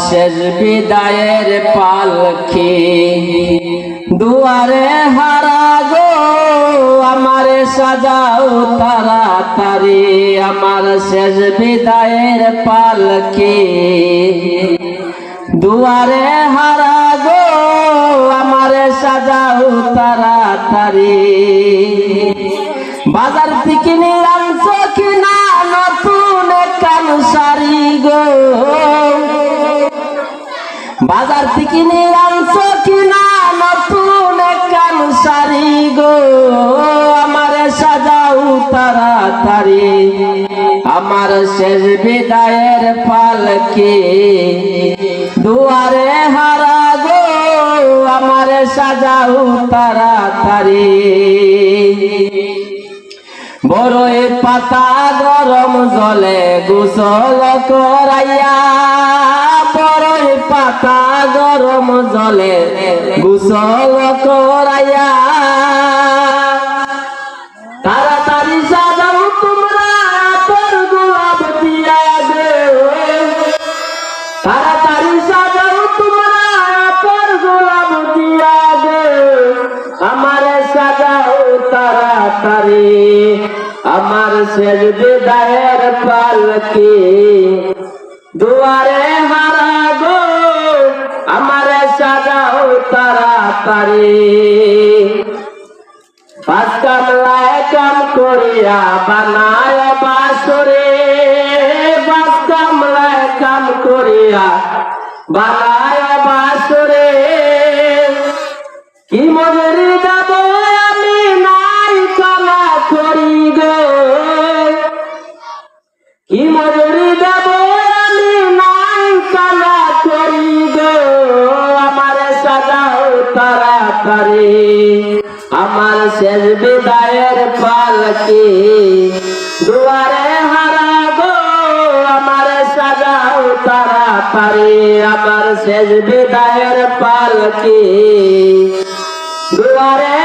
শেষ বিদায়ের পালকি দুয়ারে হারা গো, আমারে সাজাও তাড়াতাড়ি। আমার শেষ বিদায়ের পালকি দুয়ারে হারা গো, আমারে সাজাও তাড়াতাড়ি। বাজার থেকে নিয়ে আনছো কিনা নতুন কান শাড়ি গো, বাজার থেকে নিয়ে আনছো কিনা নতুন কান শাড়ি গো, আমারে সাজাও তাড়াতাড়ি। আমার শেষ বিদায়ের পালকি দুয়ারে হারা গো, আমারে সাজাও তাড়াতাড়ি। বড়ই পাতা গরম জলে গোসল করাইয়া, বড়ই পাতা গরম জলে গোসল করাইয়া। তাড়াতাড়ি সাজাও তোমরা তোর গোলাপ দিয়া গো, তাড়াতাড়ি সাজাও তোমরা তোর গোলাপ দিয়া গো, আমারে সাজাও তাড়াতাড়ি। আমার শেষ বিদায়ের পালকি দুয়ারে হারা গো, আমারে সাজাও তাড়াতাড়ি। পাঁচ কামলায় কাম করিয়া বানায় বাসরে, পাঁচ কামলায় কাম করিয়া বানায় বাসরে। কি মজুরি যাব আমি নাই কালা করি গো, কি মজুরি যাব আমি নাই কালা করি গো, আমারে সাজাও তাড়াতাড়ি। আমার শেষ বিদায়ের পালকি দুয়ারে হারা গো, আমারে সাজাও তাড়াতাড়ি। আমার শেষ বিদায়ের পালকি দুয়ারে